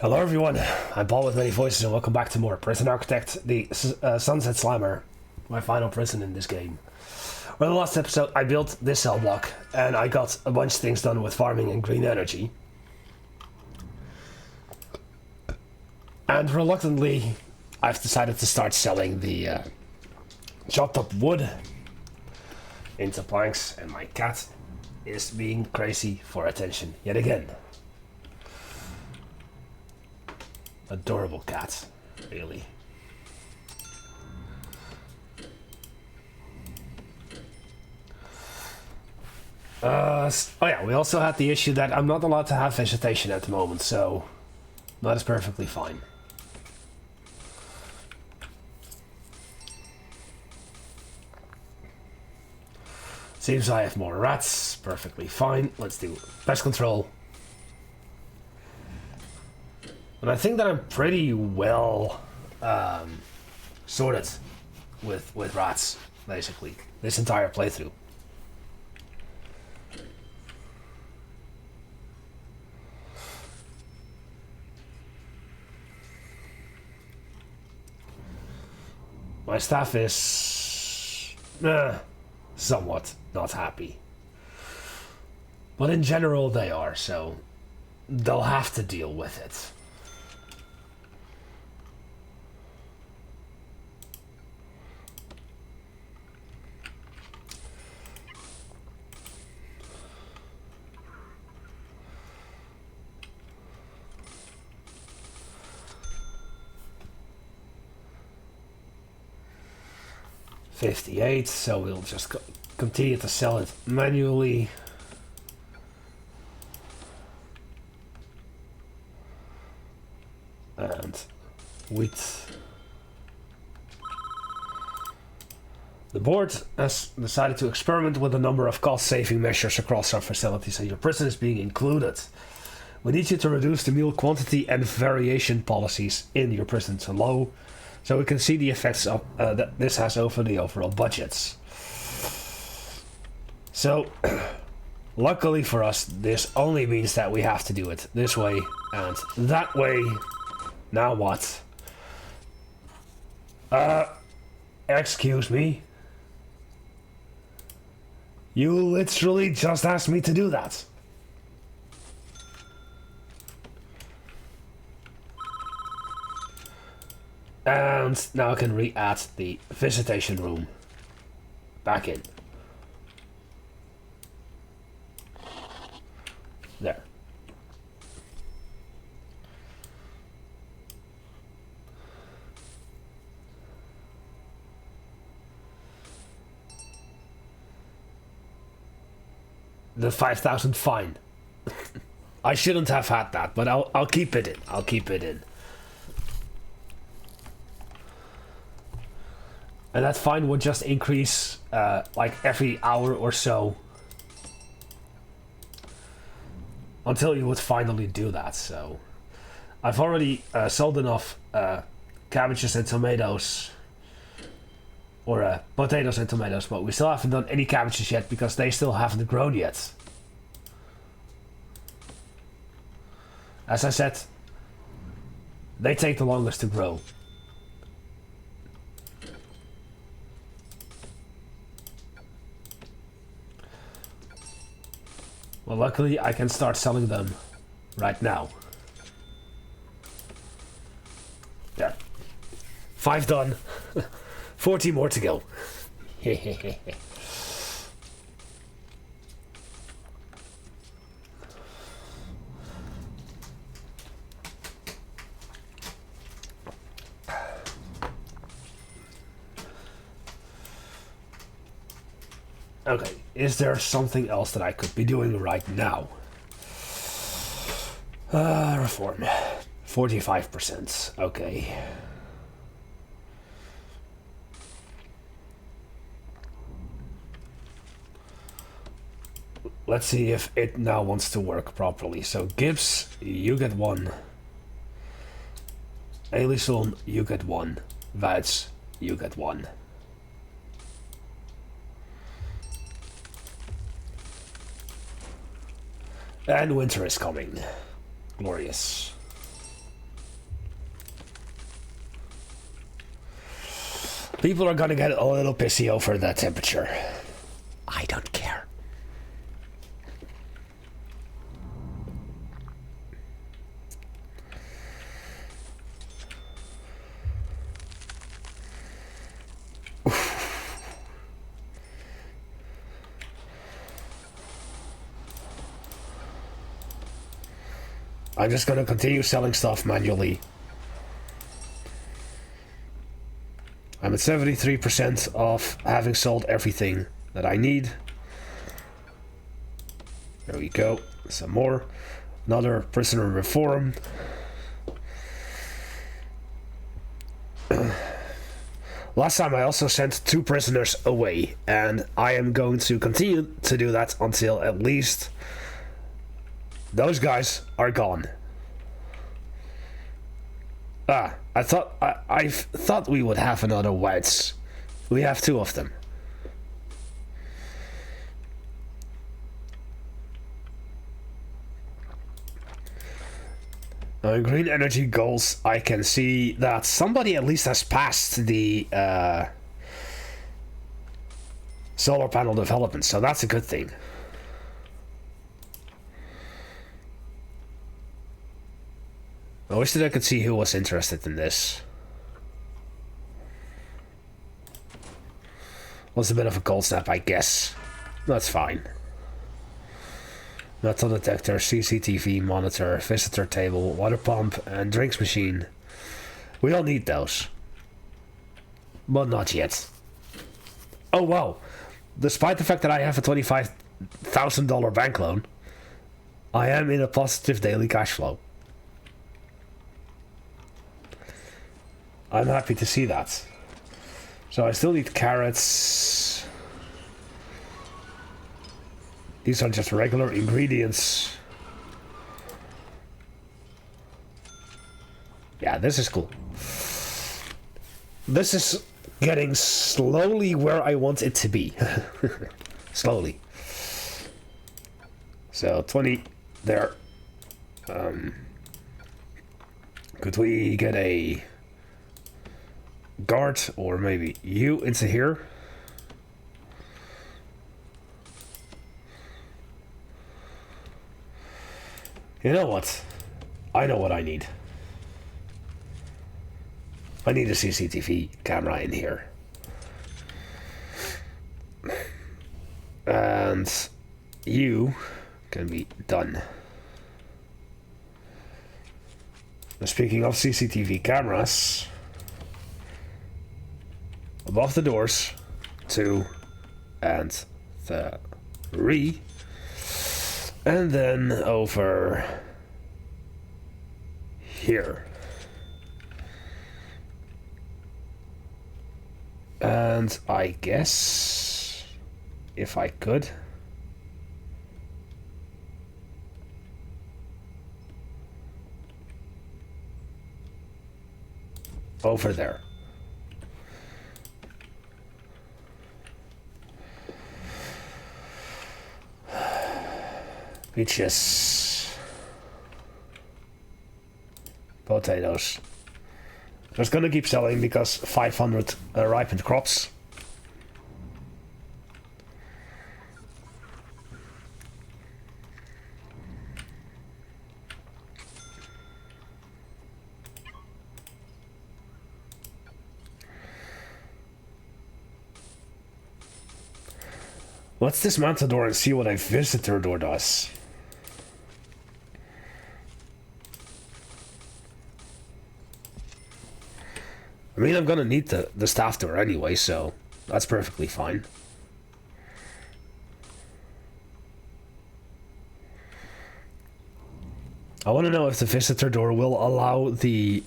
Hello everyone, I'm Paul with many voices and welcome back to more Prison Architect, the Sunset Slammer, my final prison in this game. Well, in the last episode I built this cell block and I got a bunch of things done with farming and green energy. And reluctantly I've decided to start selling the chopped up wood into planks, and my cat is being crazy for attention yet again. Adorable cat, really. Oh yeah, we also had the issue that I'm not allowed to have vegetation at the moment, so that is perfectly fine. Seems I have more rats, perfectly fine. Let's do pest control. And I think that I'm pretty well sorted with rats, basically, this entire playthrough. My staff is somewhat not happy. But in general they are, so they'll have to deal with it. $58, so we'll just continue to sell it manually. And wheat. The board has decided to experiment with a number of cost-saving measures across our facilities, and your prison is being included. We need you to reduce the meal quantity and variation policies in your prison to low, so we can see the effects of that this has over the overall budgets. So, luckily for us, this only means that we have to do it this way and that way. Now what? Excuse me? You literally just asked me to do that. And now I can re-add the visitation room back in. There. The 5,000 fine. I shouldn't have had that, but I'll keep it in. I'll keep it in. And that fine would just increase like every hour or so until you would finally do that. So I've already sold enough cabbages and tomatoes, or potatoes and tomatoes, but we still haven't done any cabbages yet because they still haven't grown yet. As I said, they take the longest to grow. Well, luckily I can start selling them right now. There. 5 done. 40 more to go. Okay, is there something else that I could be doing right now? Reform. 45%. Okay. Let's see if it now wants to work properly. So Gibbs, you get 1. Alison, you get 1. Vats, you get 1. And winter is coming. Glorious. People are gonna get a little pissy over that temperature. I don't care. I'm just gonna continue selling stuff manually. I'm at 73% of having sold everything that I need. There we go. Some more. Another prisoner reform. Last time I also sent 2 prisoners away, and I am going to continue to do that until at least those guys are gone. I thought we would have another wedge. We have 2 of them. Now in green energy goals, I can see that somebody at least has passed the solar panel development, so that's a good thing. I wish that I could see who was interested in this. Was a bit of a cold snap, I guess. That's fine. Metal detector, CCTV monitor, visitor table, water pump, and drinks machine. We all need those. But not yet. Oh wow. Despite the fact that I have a $25,000 bank loan, I am in a positive daily cash flow. I'm happy to see that. So I still need carrots. These are just regular ingredients. Yeah, this is cool. This is getting slowly where I want it to be. Slowly. So 20 there. Could we get a guard or maybe you into here? You know what? I know what I need. I need a CCTV camera in here. And you can be done. Now, speaking of CCTV cameras, above the doors, 2 and 3. And then over here. And I guess if I could over there. Peaches. Potatoes. Just gonna keep selling because 500 ripened crops. Let's dismantle the door and see what a visitor door does. I mean, I'm gonna need the staff door anyway, so that's perfectly fine. I want to know if the visitor door will allow the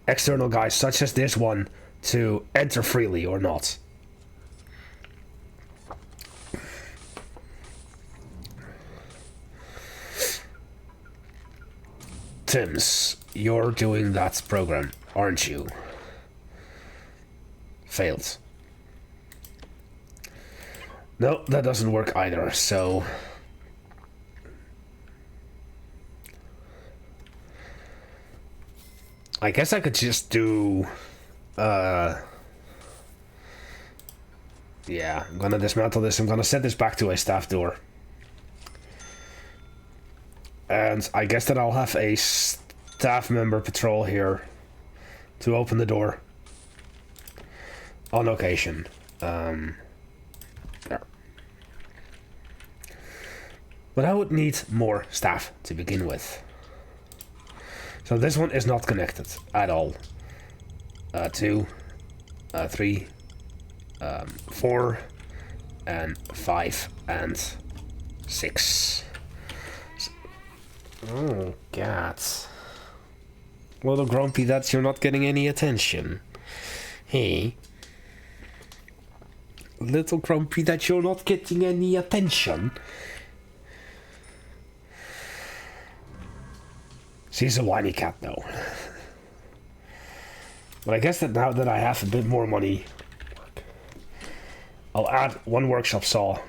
external guys, such as this one, to enter freely or not. Tims, you're doing that program, aren't you? Failed. No, that doesn't work either, so... I guess I could just do Yeah, I'm gonna dismantle this. I'm gonna set this back to a staff door. And I guess that I'll have a staff member patrol here to open the door on occasion. There. But I would need more staff to begin with. So this one is not connected at all. 2, 3, 4, and 5, and 6. Oh, God. Little grumpy that you're not getting any attention. Hey. Little grumpy that you're not getting any attention. She's a whiny cat, though. But I guess that now that I have a bit more money, I'll add 1 workshop saw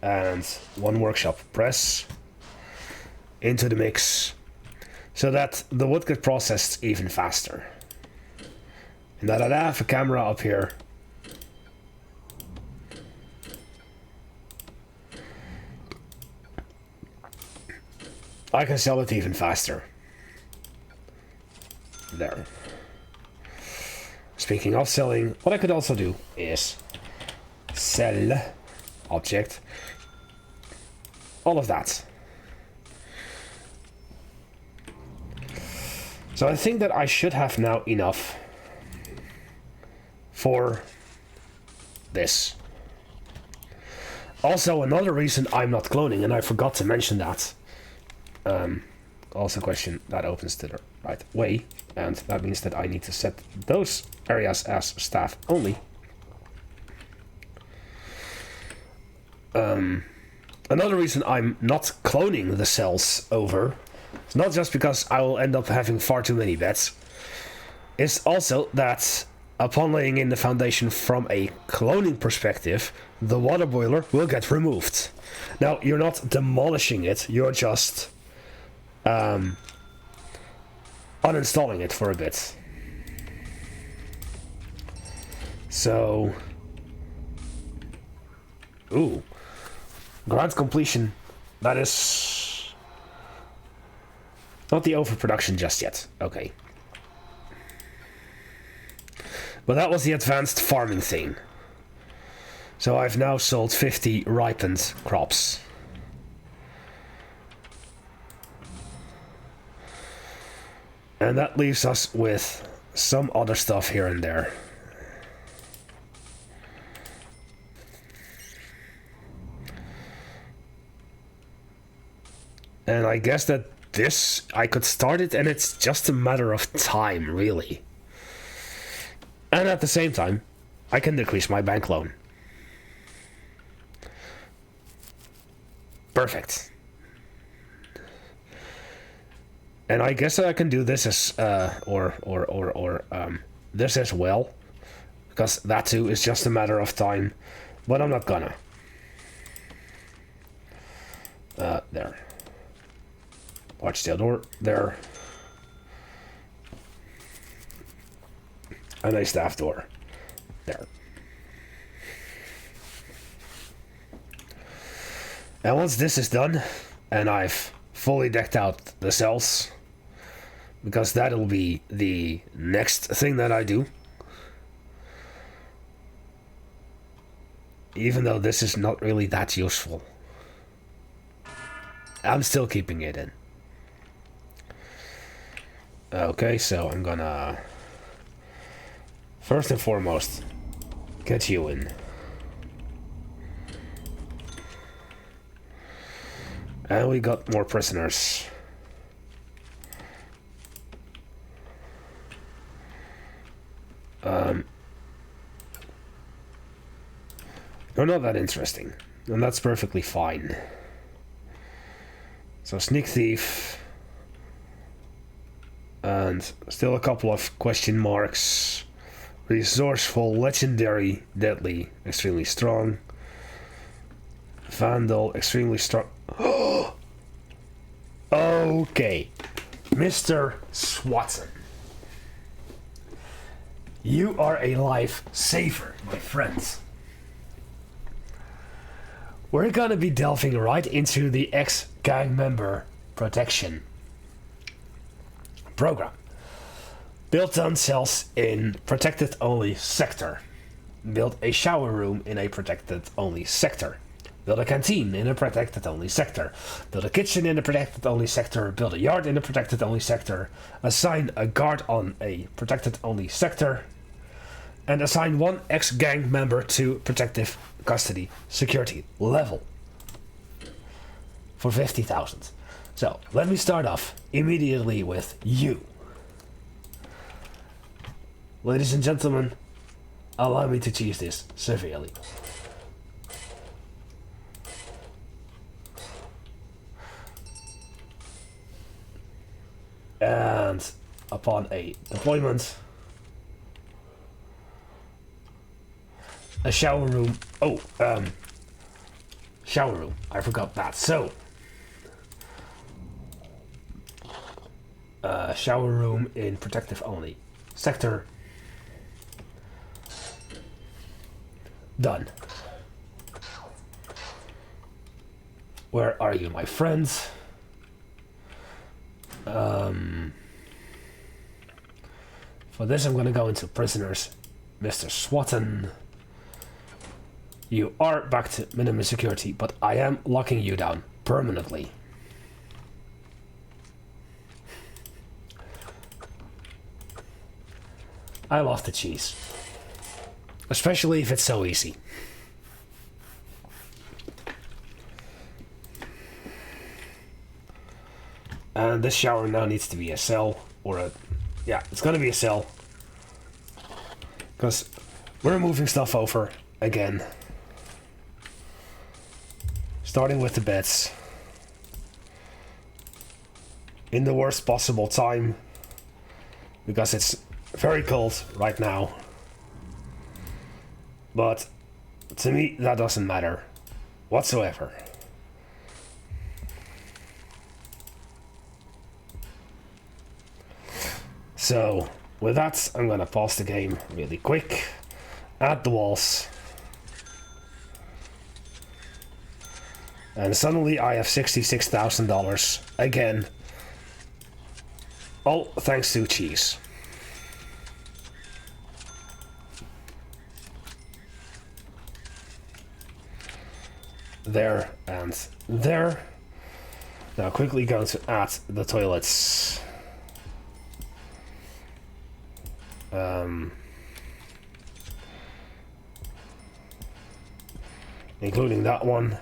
and 1 workshop press into the mix so that the wood gets processed even faster. And that I have a camera up here I can sell it even faster. There. Speaking of selling, what I could also do is sell object, all of that. So I think that I should have now enough for this. Also, another reason I'm not cloning, and I forgot to mention that, also a question that opens to the right way, and that means that I need to set those areas as staff only. Another reason I'm not cloning the cells over, it's not just because I will end up having far too many beds, it's also that upon laying in the foundation from a cloning perspective, the water boiler will get removed. Now, you're not demolishing it, you're just uninstalling it for a bit. So, ooh, grand completion. That is not the overproduction just yet. Okay. But that was the advanced farming thing. So I've now sold 50 ripened crops. And that leaves us with some other stuff here and there. And I guess that this, I could start it and it's just a matter of time, really. And at the same time, I can decrease my bank loan. Perfect. And I guess I can do this as, this as well. Because that too is just a matter of time. But I'm not gonna. There. Watch the door. There. And a staff door. There. And once this is done, and I've fully decked out the cells, because that'll be the next thing that I do. Even though this is not really that useful, I'm still keeping it in. Okay, so I'm gonna first and foremost get you in. And we got more prisoners. They're not that interesting, and that's perfectly fine. So sneak thief, and still a couple of question marks. Resourceful, legendary, deadly, extremely strong. Vandal, extremely strong. Okay, Mr. Swansong. You are a lifesaver, my friends. We're gonna be delving right into the ex-gang member protection program. Build down cells in protected only sector. Build a shower room in a protected only sector. Build a canteen in a protected only sector. Build a kitchen in a protected only sector. Build a yard in a protected only sector. Assign a guard on a protected only sector. And assign one ex-gang member to protective custody security level for 50,000. So let me start off immediately with you. Ladies and gentlemen, allow me to cheese this severely. And upon a deployment, a shower room. Shower room. I forgot that. So, shower room in protective only sector. Done. Where are you, my friends? For this, I'm going to go into prisoners. Mr. Swatton. You are back to minimum security, but I am locking you down permanently. I love the cheese. Especially if it's so easy. And this shower now needs to be a cell, or a... Yeah, it's gonna be a cell. Because we're moving stuff over again. Starting with the beds. In the worst possible time. Because it's very cold right now. But to me, that doesn't matter whatsoever. So, with that, I'm gonna pause the game really quick. Add the walls. And suddenly I have $66,000 again. All thanks to cheese. There and there. Now quickly going to add the toilets. Including that one.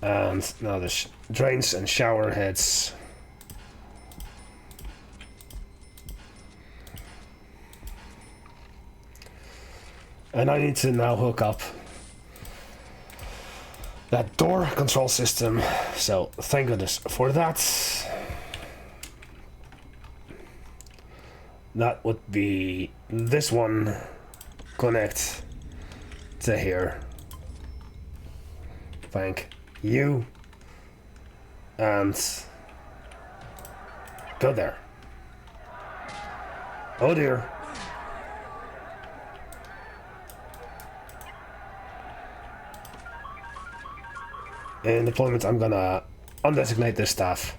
And now there's drains and shower heads. And I need to now hook up that door control system, so thank goodness for that. That would be this one. Connect to here. Thank you. And go there. Oh dear. In deployment, I'm gonna undesignate this staff.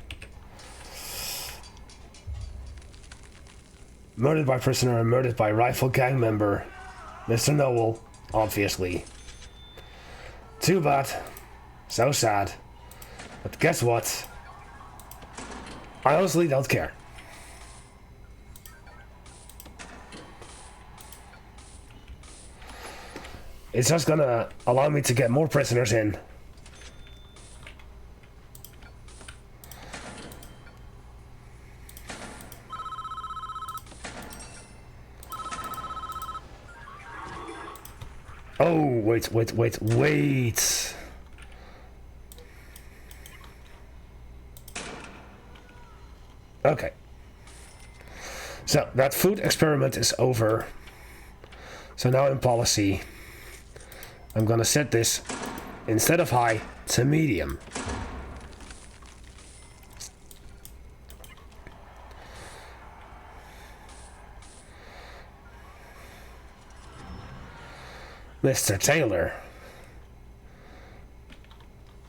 Murdered by prisoner and murdered by rifle gang member, Mr. Noel, obviously. Too bad. So sad. But guess what? I honestly don't care. It's just gonna allow me to get more prisoners in. Oh, wait. Okay. So, that food experiment is over. So now in policy, I'm gonna set this, instead of high, to medium. Mr. Taylor.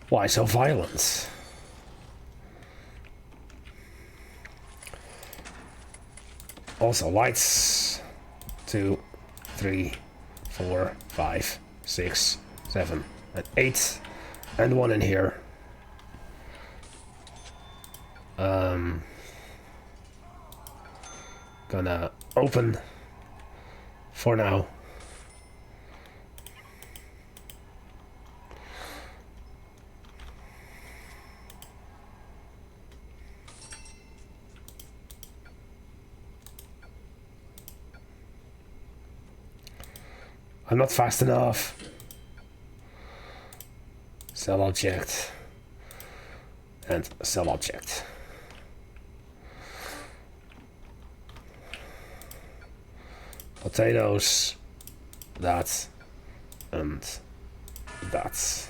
Why so violent? Also lights. 2, 3, 4, 5, 6, 7, and 8. And 1 in here. Gonna open for now. I'm not fast enough. Cell object. And cell object. Potatoes. That. And that.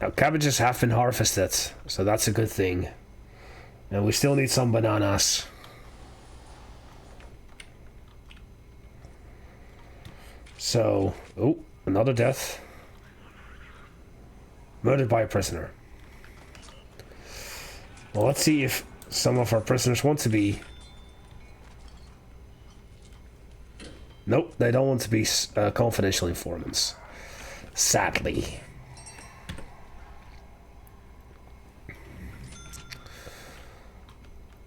Now cabbages have been harvested, so that's a good thing. And we still need some bananas. So, oh, another death. Murdered by a prisoner. Well, let's see if some of our prisoners want to be... Nope, they don't want to be confidential informants. Sadly.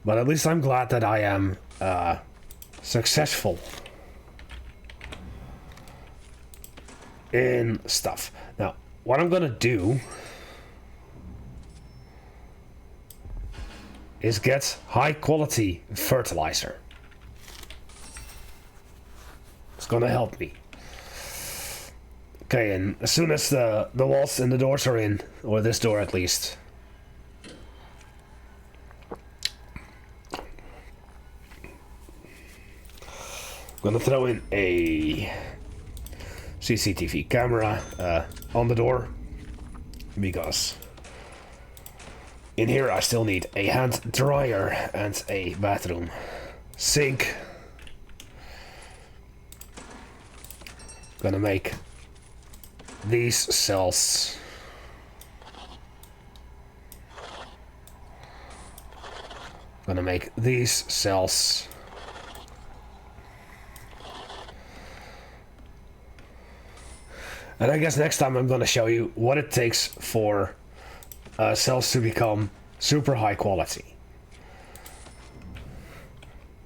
But at least I'm glad that I am successful in stuff. Now, what I'm gonna do is get high quality fertilizer. It's gonna help me. Okay, and as soon as the walls and the doors are in, or this door at least, I'm gonna throw in a CCTV camera on the door, because in here I still need a hand dryer and a bathroom sink. Gonna make these cells gonna make these cells and I guess next time I'm gonna show you what it takes for cells to become super high quality.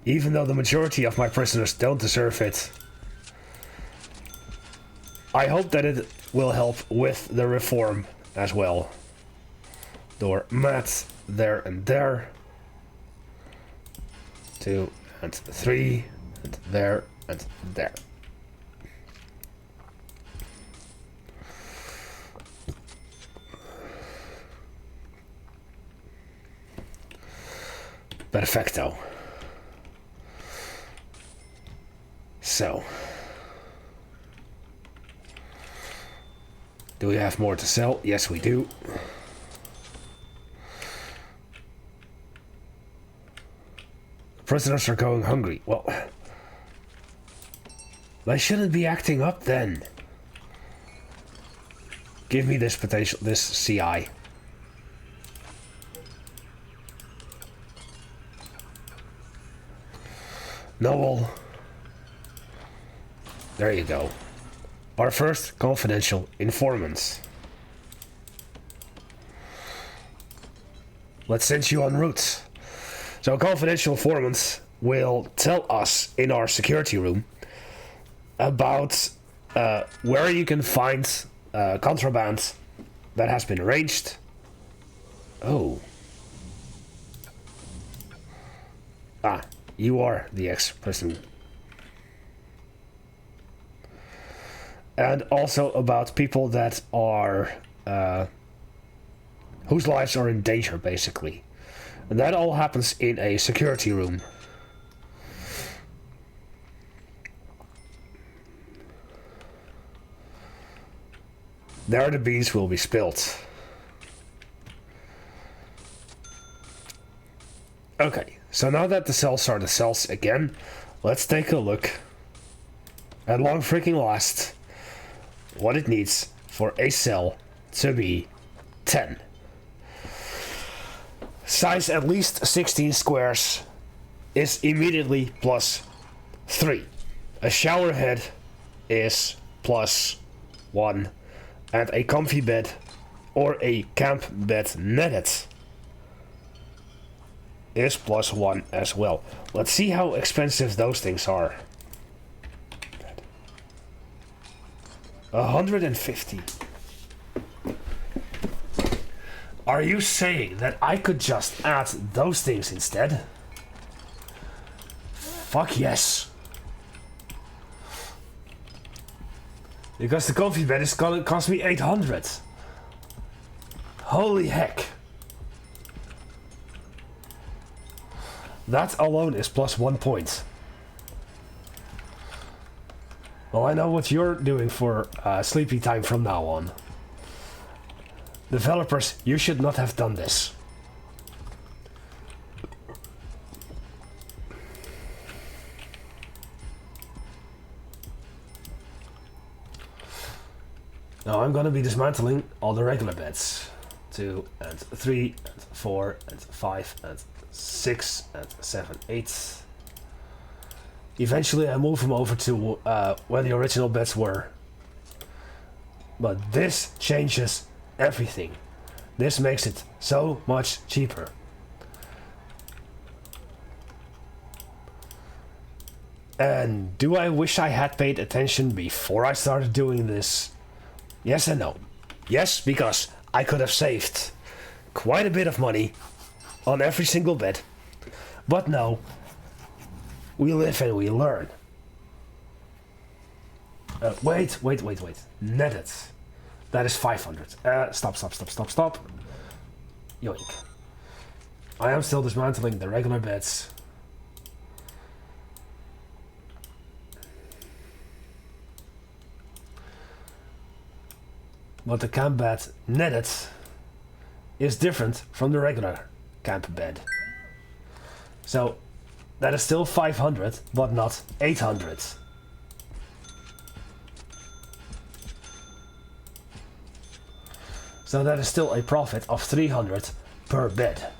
Even though the majority of my prisoners don't deserve it, I hope that it will help with the reform as well. Door mat there and there. 2 and 3 and there and there. Perfecto. So, do we have more to sell? Yes, we do. Prisoners are going hungry. Well, they shouldn't be acting up then. Give me this potential, this CI. Noble. There you go. Our first confidential informants. Let's send you en route. So confidential informants will tell us in our security room about where you can find contraband that has been arranged. Oh. Ah, you are the ex-person. And also about people that are whose lives are in danger, basically. And that all happens in a security room. There the beans will be spilt. Okay, so now that the cells are the cells again, let's take a look at long freaking last, what it needs for a cell to be 10. Size at least 16 squares is immediately plus 3. A shower head is plus 1. And a comfy bed or a camp bed netted is plus 1 as well. Let's see how expensive those things are. 150. Are you saying that I could just add those things instead? Fuck yes. Because the comfy bed is gonna cost me 800. Holy heck. That alone is plus 1 point. Well, I know what you're doing for sleepy time from now on. Developers, you should not have done this. Now I'm gonna be dismantling all the regular beds. 2 and 3 and 4 and 5 and 6 and 7, 8. Eventually I move them over to where the original beds were. But this changes everything. This makes it so much cheaper. And do I wish I had paid attention before I started doing this? Yes and no. Yes, because I could have saved quite a bit of money on every single bed. But no, we live and we learn. Wait. Netted. That is 500. Stop. Yoink. I am still dismantling the regular beds. But the camp bed netted is different from the regular camp bed. So that is still 500, but not 800. So that is still a profit of 300 per bed.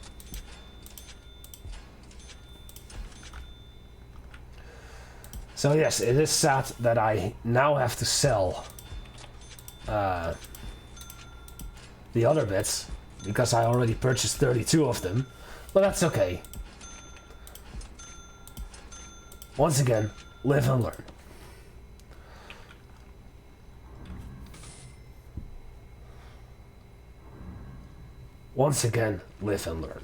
So yes, it is sad that I now have to sell the other beds, because I already purchased 32 of them, but that's okay. Once again, live and learn. Once again, live and learn.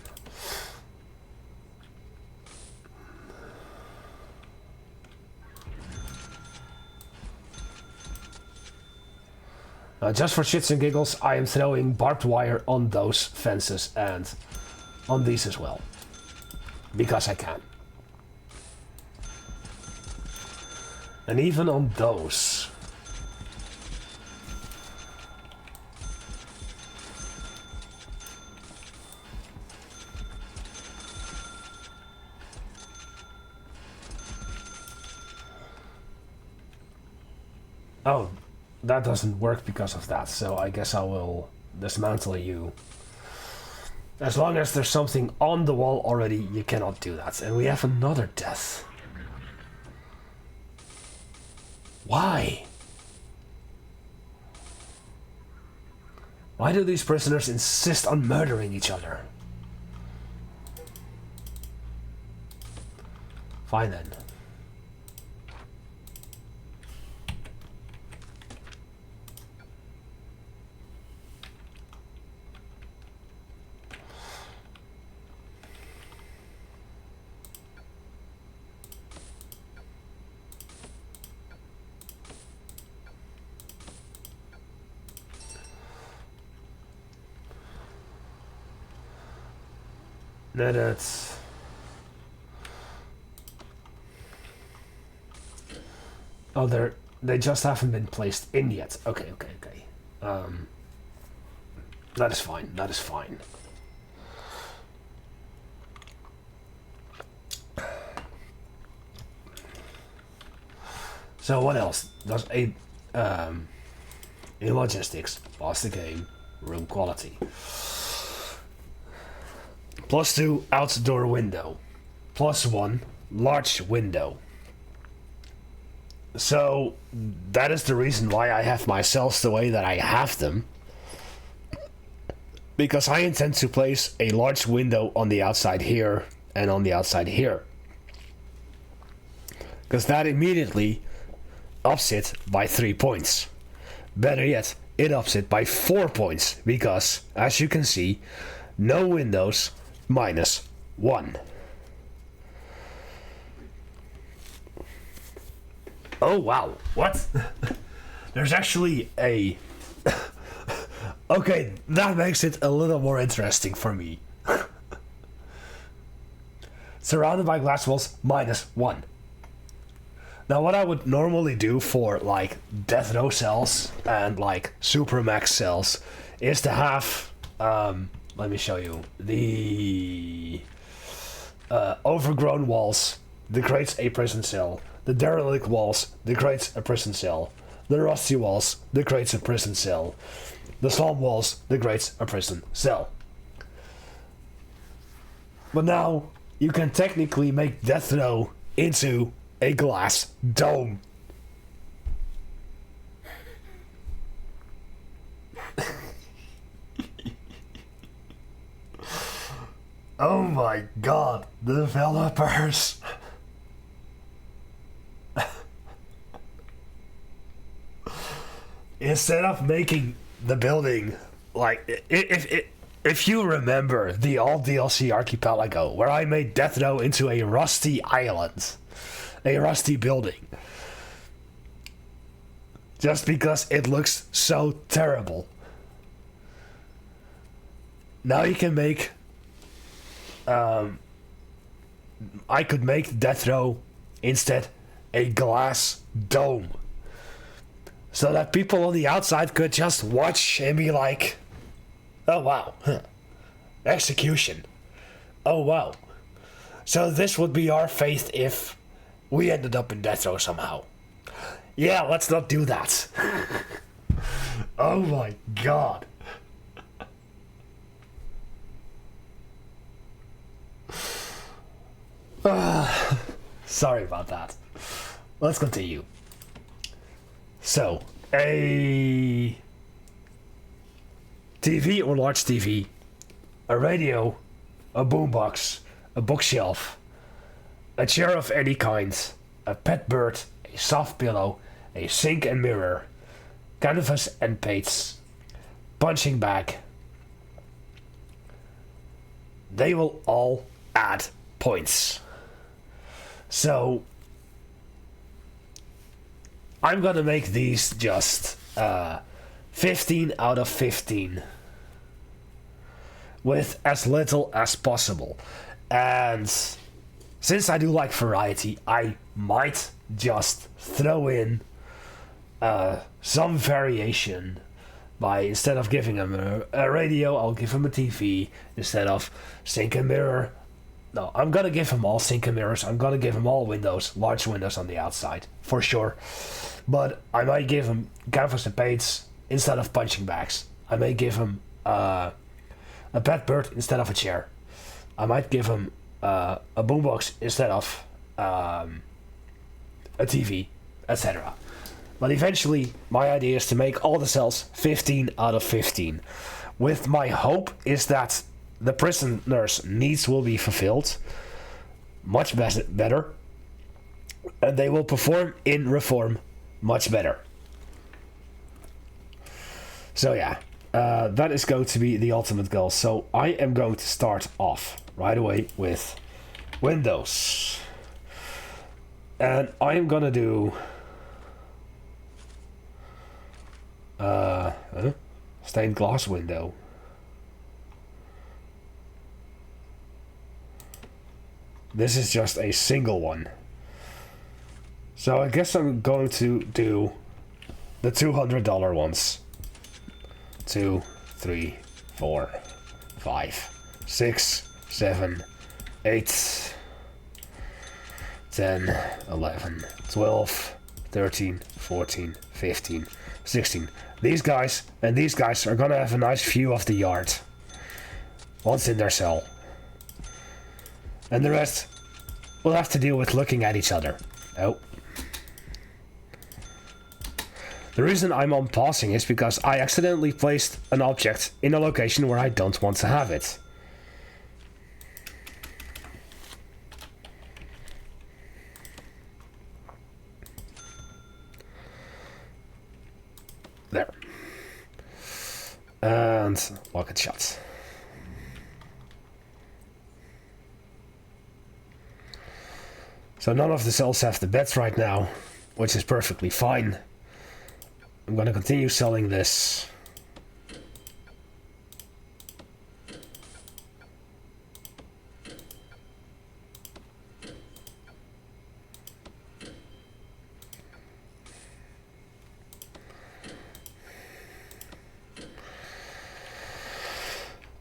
Just for shits and giggles, I am throwing barbed wire on those fences and on these as well. Because I can. And even on those. Oh, that doesn't work because of that, so I guess I will dismantle you. As long as there's something on the wall already, you cannot do that. And we have another death. Why? Why do these prisoners insist on murdering each other? Fine then. That's... Oh, they just haven't been placed in yet. Okay. That is fine. So what else does in logistics? Pause the game. Room quality. +2 outdoor window. +1 large window. So that is the reason why I have my cells the way that I have them. Because I intend to place a large window on the outside here and on the outside here. Because that immediately ups it by 3 points. Better yet, it ups it by 4 points. Because, as you can see, no windows -1. Oh wow, what? There's actually a... Okay, that makes it a little more interesting for me. Surrounded by glass walls, -1. Now what I would normally do for like death row cells and like supermax cells is to have, let me show you, the overgrown walls degrades a prison cell, the derelict walls degrades a prison cell, the rusty walls degrades a prison cell, the slum walls degrades a prison cell. But now you can technically make death row into a glass dome. Oh my god, developers. Instead of making the building like if you remember the old DLC Archipelago where I made Death Row into a rusty island, a rusty building, just because it looks so terrible. Now you can make I could make Death Row instead a glass dome, so that people on the outside could just watch and be like, oh wow, execution, oh wow. So this would be our fate if we ended up in death row somehow. Yeah, let's not do that. Oh my god. Sorry about that. Let's continue. So, a TV or large TV, a radio, a boombox, a bookshelf, a chair of any kind, a pet bird, a soft pillow, a sink and mirror, canvas and paints, punching bag. They will all add points. So I'm gonna make these just 15 out of 15 with as little as possible. And since I do like variety, I might just throw in some variation by, instead of giving him a radio, I'll give him a TV. Instead of sink and mirror, no, I'm gonna give him all sink and mirrors. I'm gonna give him all windows, large windows on the outside, for sure. But I might give him canvas and paints instead of punching bags. I may give him a pet bird instead of a chair. I might give him a boombox instead of a TV, etc. But eventually, my idea is to make all the cells 15 out of 15. With my hope is that the prisoner's needs will be fulfilled much better, and they will perform in reform much better. So yeah, that is going to be the ultimate goal. So I am going to start off right away with windows, and I am gonna do stained glass window. This is just a single one. So I guess I'm going to do the $200 ones. 2, 3, 4, 5, 6, 7, 8, 10, 11, 12, 13, 14, 15, 16. These guys and these guys are gonna have a nice view of the yard once in their cell. And the rest will have to deal with looking at each other. Oh. The reason I'm on pausing is because I accidentally placed an object in a location where I don't want to have it. There. And lock it shut. So none of the cells have the beds right now, which is perfectly fine. I'm gonna continue selling this.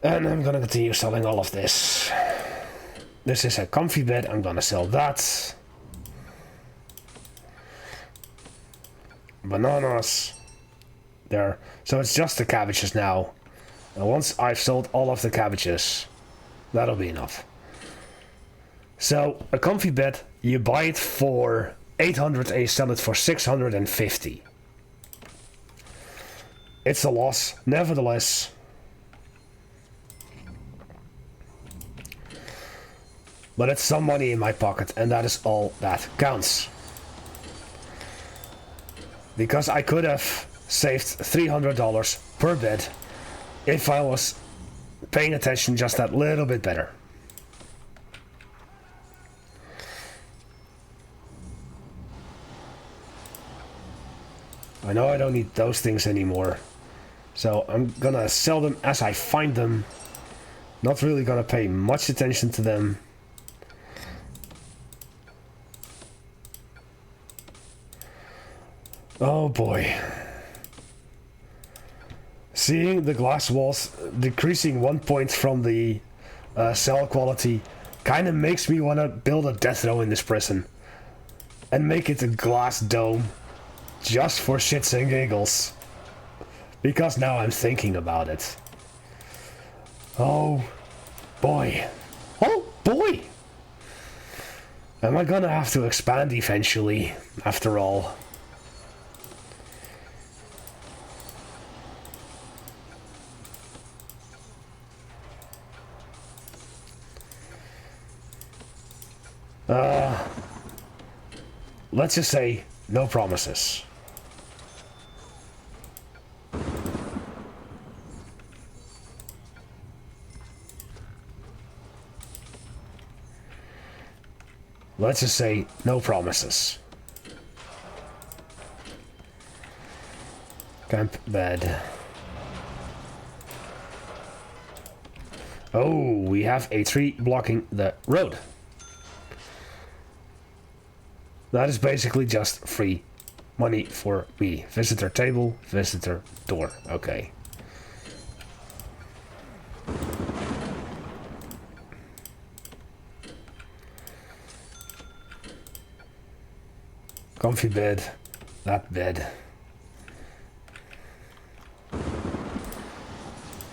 And I'm gonna continue selling all of this. This is a comfy bed, I'm gonna sell that. Bananas. There. So it's just the cabbages now. And once I've sold all of the cabbages, that'll be enough. So, a comfy bed, you buy it for 800 and you sell it for 650. It's a loss, nevertheless. But it's some money in my pocket, and that is all that counts. Because I could have saved $300 per bed if I was paying attention just that little bit better. I know I don't need those things anymore, so I'm gonna sell them as I find them. Not really gonna pay much attention to them. Oh boy. Seeing the glass walls decreasing 1 point from the cell quality kind of makes me want to build a death row in this prison. And make it a glass dome. Just for shits and giggles. Because now I'm thinking about it. Oh boy. Oh boy! Am I gonna have to expand eventually, after all? Let's just say, no promises. Let's just say, no promises. Camp bed. Oh, we have a tree blocking the road. That is basically just free money for me. Visitor table, visitor door. Okay. Comfy bed. That bed.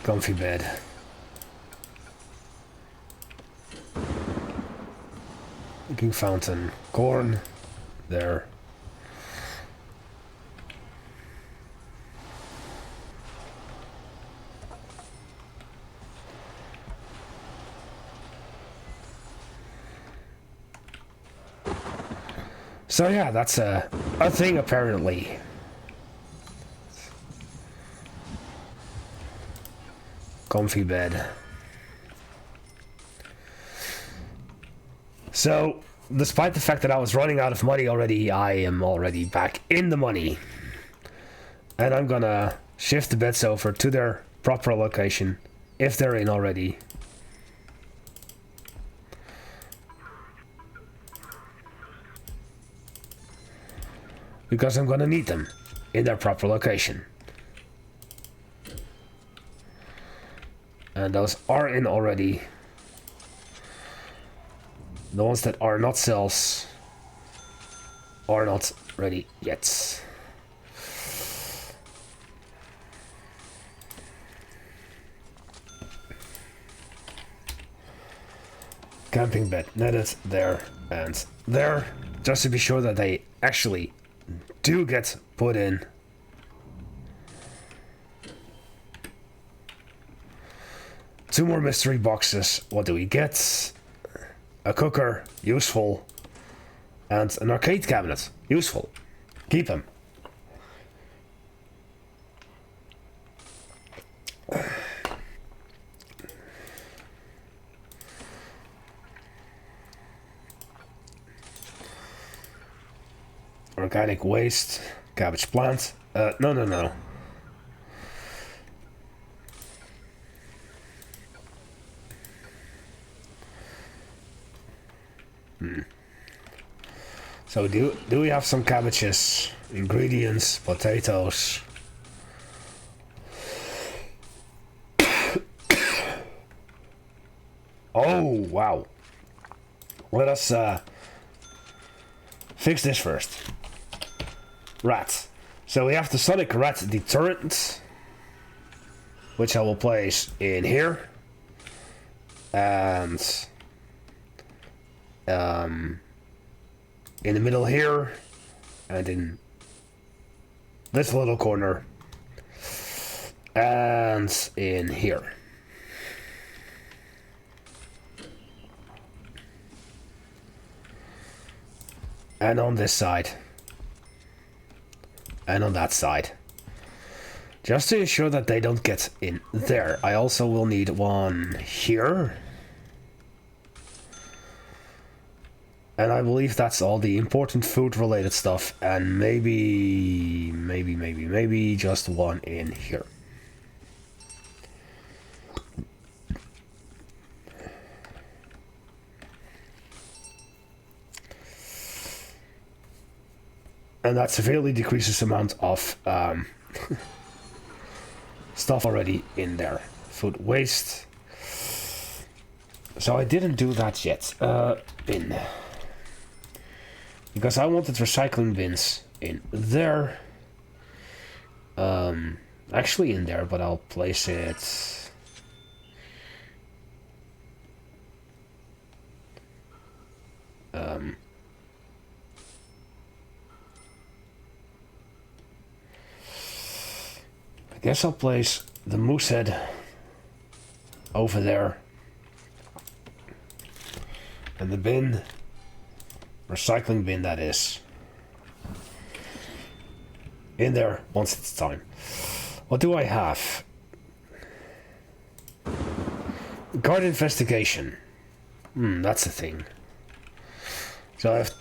Comfy bed. Drinking fountain. Corn. There. So yeah, that's a thing apparently. Comfy bed. So, despite the fact that I was running out of money already, I am already back in the money. And I'm gonna shift the beds over to their proper location, if they're in already. Because I'm gonna need them in their proper location. And those are in already. The ones that are not cells are not ready yet. Camping bed netted there and there, just to be sure that they actually do get put in. Two more mystery boxes. What do we get? A cooker, useful. And an arcade cabinet, useful. Keep them. Organic waste, cabbage plant. No. So do we have some cabbages, ingredients, potatoes? Oh wow! Let us fix this first. Rat. So we have the sonic rat deterrent, which I will place in here, and in the middle here, and in this little corner, and in here. And on this side. And on that side. Just to ensure that they don't get in there. I also will need one here. And I believe that's all the important food related stuff. And maybe just one in here. And that severely decreases the amount of stuff already in there. Food waste. So I didn't do that yet. Bin. Because I wanted recycling bins in there. Actually in there, but I'll place it... I guess I'll place the moose head over there. And the bin, recycling bin that is, in there once it's time. What do I have? Guard investigation. That's the thing. So I have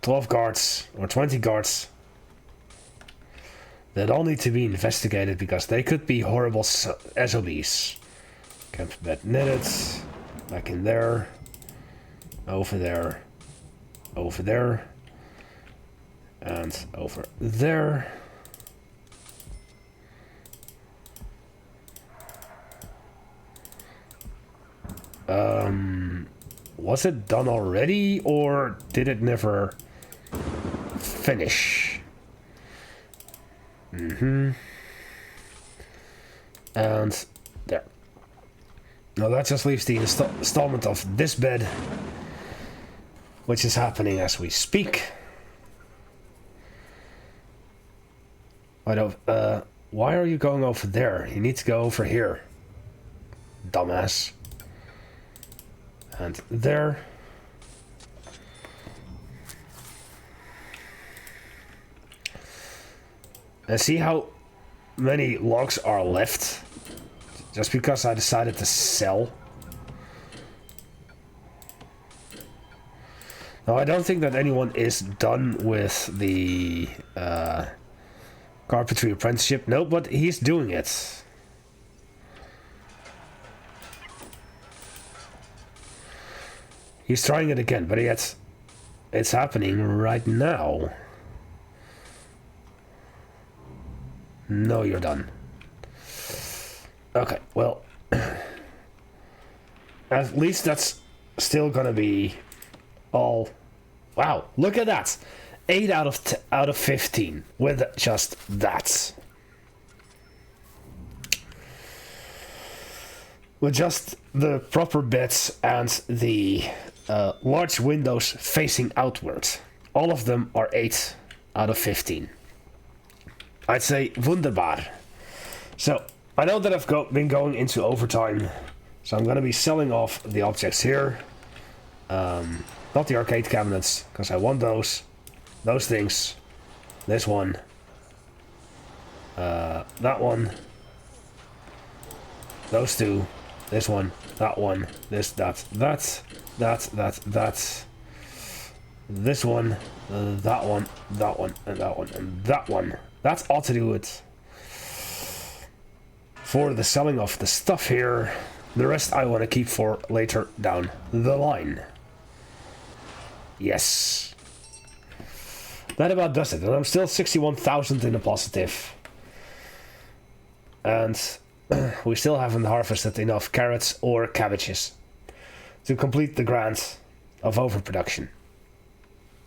12 guards or 20 guards that all need to be investigated because they could be horrible SOBs. Camp bed netted. Back in there. Over there. Over there. And over there. Was it done already or did it never finish? And there. Now that just leaves the installment of this bed, which is happening as we speak. Why are you going over there? You need to go over here, dumbass. And there. And see how many logs are left? Just because I decided to sell. Now I don't think that anyone is done with the carpentry apprenticeship. No, but he's doing it. He's trying it again, but yet it's happening right now. No, you're done. Okay, well, at least that's still gonna be all... Wow, look at that! 8 out of 15 with just that. With just the proper bits and the large windows facing outwards. All of them are 8 out of 15. I'd say wunderbar. So, I know that I've been going into overtime, so I'm going to be selling off the objects here. Not the arcade cabinets, because I want those things, this one, that one, those two, this one, that one, this, that, this one, that one, and that one, and that one. That ought to do it for the selling of the stuff here. The rest I want to keep for later down the line. Yes. That about does it. And I'm still 61,000 in the positive. And we still haven't harvested enough carrots or cabbages to complete the grant of overproduction.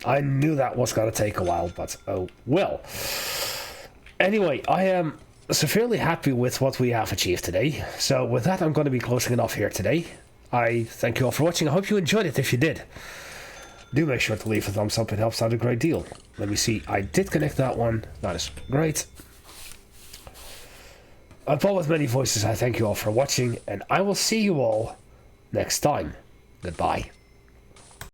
I knew that was going to take a while, but oh well. Anyway, I am severely happy with what we have achieved today. So with that, I'm going to be closing it off here today. I thank you all for watching. I hope you enjoyed it. If you did, do make sure to leave a thumbs up. It helps out a great deal. Let me see. I did connect that one. That is great. And Paul with many voices, I thank you all for watching, and I will see you all next time. Goodbye.